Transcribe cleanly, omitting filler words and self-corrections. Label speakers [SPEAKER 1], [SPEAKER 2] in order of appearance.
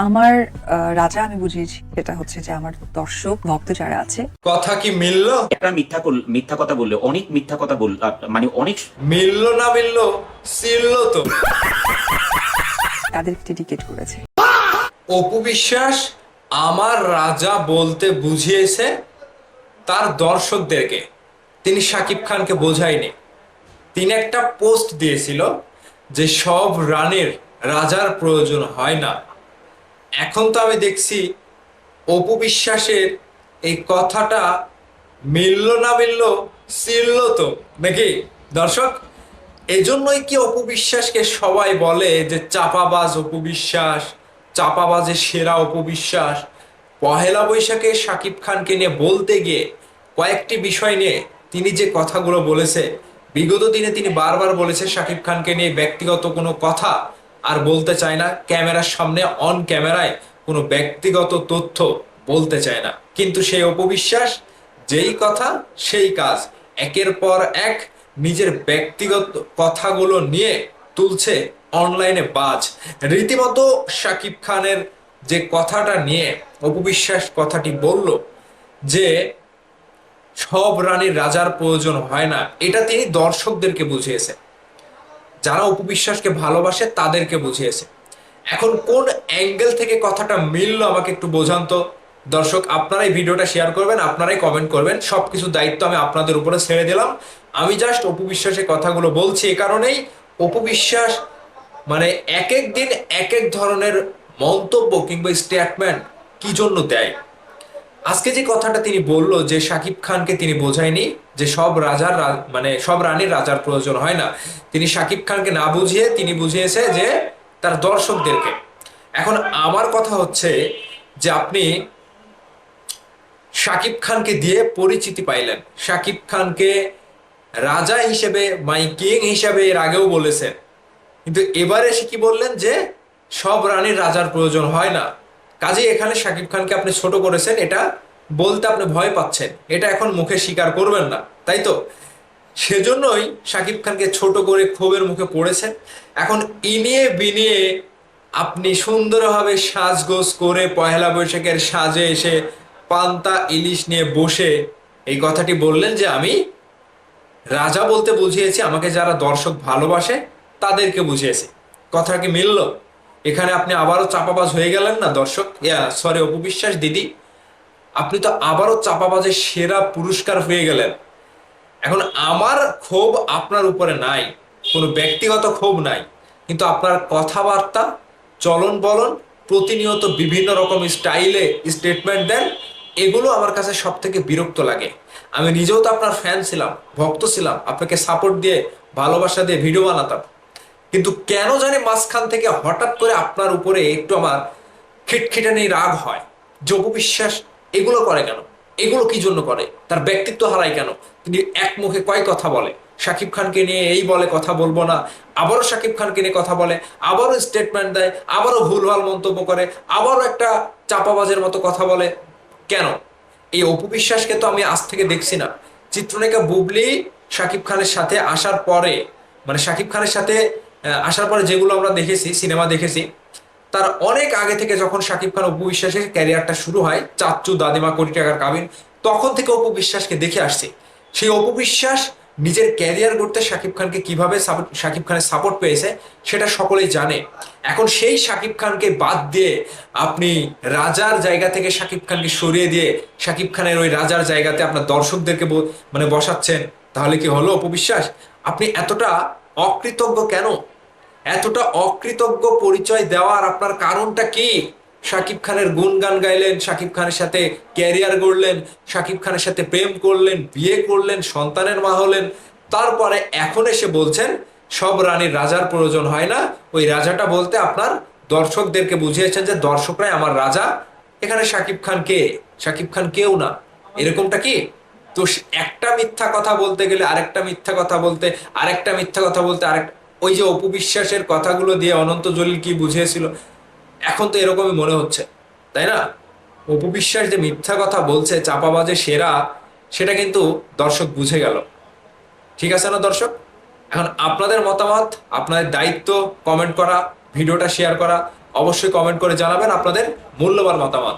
[SPEAKER 1] আমার রাজা আমি বুঝিয়েছি, সেটা হচ্ছে যে আমার দর্শক ভক্ত যারা আছে
[SPEAKER 2] কথা কি মিললো?
[SPEAKER 3] একটা মিথ্যা কথা বললে, অনেক মিথ্যা কথা বল, মানে অনেক
[SPEAKER 2] মিললো না মিললো, ছিললো তো।
[SPEAKER 1] তাদেরকে ডেডিকেট করেছে।
[SPEAKER 2] অপু বিশ্বাস আমার রাজা বলতে বুঝিয়েছে তার দর্শকদেরকে, তিনি শাকিব খানকে বোঝায়নি। তিনি একটা পোস্ট দিয়েছিল যে সব রানীর রাজার প্রয়োজন হয় না। এখন তো আমি দেখছি অপু বিশ্বাসের এই কথাটা মিললো না মিললো, ছিললো তো নাকি দর্শক? এজন্যই কি অপু বিশ্বাসকে সবাই বলে যে চাপাবাজ অপু বিশ্বাস, চাপাবাজের সেরা অপু বিশ্বাস? পহেলা বৈশাখে শাকিব খানকে নিয়ে বলতে গিয়ে কয়েকটি বিষয় নিয়ে তিনি যে কথাগুলো বলেছে, বিগত দিনে তিনি বারবার বলেছে শাকিব খানকে নিয়ে ব্যক্তিগত কোনো কথা আর বলতে চায় না, ক্যামেরার সামনে অন ক্যামেরায় কোনো ব্যক্তিগত তথ্য বলতে চায় না। কিন্তু সেই অপু বিশ্বাস যেই কথা সেই কাজ, একের পর এক নিজের ব্যক্তিগত কথাগুলো নিয়ে তুলছে অনলাইনে বাজ। রীতিমতো শাকিব খানের যে কথাটা নিয়ে অপু বিশ্বাস কথাটি বলল যে সব রানীর রাজার প্রয়োজন হয় না, এটা তিনি দর্শকদেরকে বুঝিয়েছে, যারা অপু বিশ্বাসকে ভালোবাসে তাদেরকে বুঝিয়েছে। এখন কোন অ্যাঙ্গেল থেকে কথাটা মিললো আমাকে একটু বোঝান তো দর্শক। আপনারাই ভিডিওটা শেয়ার করবেন, আপনারাই কমেন্ট করবেন, সবকিছু দায়িত্ব আমি আপনাদের উপরে ছেড়ে দিলাম। আমি জাস্ট অপু বিশ্বাসের কথাগুলো বলছি এ কারণেই, অপু বিশ্বাস মানে এক এক দিন এক এক ধরনের মন্তব্য কিংবা স্টেটমেন্ট কি জন্য দেয়। আজকে যে কথাটা তিনি বলল যে শাকিব খানকে তিনি বোঝায়নি যে সব রাজার মানে সব রানীর রাজার প্রয়োজন হয় না, তিনি শাকিব খানকে না বুঝিয়ে তিনি বুঝিয়েছে যে তার দর্শকদেরকে। এখন আমার কথা হচ্ছে যে আপনি শাকিব খানকে দিয়ে পরিচিতি পাইলেন, শাকিব খানকে রাজা হিসেবে মাই কিং হিসেবে এর আগেও বলেছেন, কিন্তু এবারে এসে কি বললেন যে সব রানীর রাজার প্রয়োজন হয় না। কাজেই এখানে শাকিব খানকে আপনি ছোট করেছেন, এটা বলতে আপনি ভয় পাচ্ছেন, এটা এখন মুখে স্বীকার করবেন না, তাই তো? সেজন্যই শাকিব খানকে ছোট করে ক্ষোভের মুখে পড়েছেন। এখন ইনিয়ে বিনিয়ে আপনি সুন্দরভাবে সাজগোজ করে পহেলা বৈশাখের সাজে এসে পান্তা ইলিশ নিয়ে বসে এই কথাটি বললেন যে আমি রাজা বলতে বুঝিয়েছি, আমাকে যারা দর্শক ভালোবাসে তাদেরকে বুঝিয়েছি। কথা কি মিললো? এখানে আপনি আবারও চাপাবাজ হয়ে গেলেন না দর্শক, সরি অপু বিশ্বাস দিদি, আপনি তো আবারও চাপাবাজের সেরা পুরস্কার হয়ে গেলেন। এখন আমার ক্ষোভ আপনার উপরে নাই, কোনো ব্যক্তিগত ক্ষোভ নাই, কিন্তু আপনার কথাবার্তা, চলন বলন, প্রতিনিয়ত বিভিন্ন রকম স্টাইলে স্টেটমেন্ট দেন, এগুলো আমার কাছে সব থেকে বিরক্ত লাগে। আমি নিজেও তো আপনার ফ্যান ছিলাম, ভক্ত ছিলাম, আপনাকে সাপোর্ট দিয়ে ভালোবাসা দিয়ে ভিডিও বানাতাম, কিন্তু কেন জানি মাঝখান থেকে হঠাৎ করে আপনার উপরে একটু আমার খিটখিটানি রাগ হয় যে অপু বিশ্বাস এগুলো করে কেন, এগুলো কি জন্য করে, তার ব্যক্তিত্ব হারায় কেন? তিনি এক মুখে কয় কথা বলে, শাকিব খানকে নিয়ে এই বলে কথা বলবো না, আবারও শাকিব খানকে নিয়ে কথা বলে, আবারও স্টেটমেন্ট দেয়, আবারও ভুলভাল মন্তব্য করে, আবারও একটা চাপাবাজের মতো কথা বলে কেন? এই অপু বিশ্বাসকে তো আমি আজ থেকে দেখছি না। চিত্রনায়িকা বুবলি শাকিব খানের সাথে আসার পরে, মানে শাকিব খানের সাথে আসার পরে যেগুলো আমরা দেখেছি, সিনেমা দেখেছি, তার অনেক আগে থেকে যখন শাকিব খান অপু বিশ্বাসের ক্যারিয়ারটা শুরু হয়, চাচ্চু দাদিমা কোটি টাকার কাবিন, তখন থেকে অপু বিশ্বাসকে দেখে আসছি। সেই অপু বিশ্বাস নিজের ক্যারিয়ার করতে শাকিব খানকে কিভাবে শাকিব খানের সাপোর্ট পেয়েছে সেটা সকলেই জানে। এখন সেই শাকিব খানকে বাদ দিয়ে আপনি রাজার জায়গা থেকে শাকিব খানকে সরিয়ে দিয়ে শাকিব খানের ওই রাজার জায়গাতে আপনার দর্শকদেরকে মানে বসাচ্ছেন, তাহলে কি হলো অপু বিশ্বাস? আপনি এতটা অকৃতজ্ঞ কেন? এতটা অকৃতজ্ঞ পরিচয় দেওয়ার আপনার কারণটা কি? শাকিব খানের গুণগান গাইলেন, শাকিব খানের সাথে ক্যারিয়ার গড়লেন, শাকিব খানের সাথে প্রেম করলেন, বিয়ে করলেন, সন্তানের মা হলেন, তারপরে এখন এসে বলছেন সব রানীর রাজার প্রয়োজন হয় না। ওই রাজাটা বলতে আপনার দর্শকদেরকে বুঝিয়েছেন যে দর্শকরাই আমার রাজা। এখানে শাকিব খান কে? শাকিব খান কেউ না, এরকমটা কি? তো একটা মিথ্যা কথা বলতে গেলে আরেকটা মিথ্যা কথা বলতে, আরেকটা মিথ্যা কথা বলতে আরেক, ওই যে অপু বিশ্বাসের কথাগুলো দিয়ে অনন্ত জলিল কি বুঝিয়েছিল, এখন তো এরকমই মনে হচ্ছে, তাই না? অপু বিশ্বাস যে মিথ্যা কথা বলছে, চাপাবাজে সেরা, সেটা কিন্তু দর্শক বুঝে গেল। ঠিক আছে না দর্শক? এখন আপনাদের মতামত, আপনাদের দায়িত্ব কমেন্ট করা, ভিডিওটা শেয়ার করা, অবশ্যই কমেন্ট করে জানাবেন আপনাদের মূল্যবান মতামত।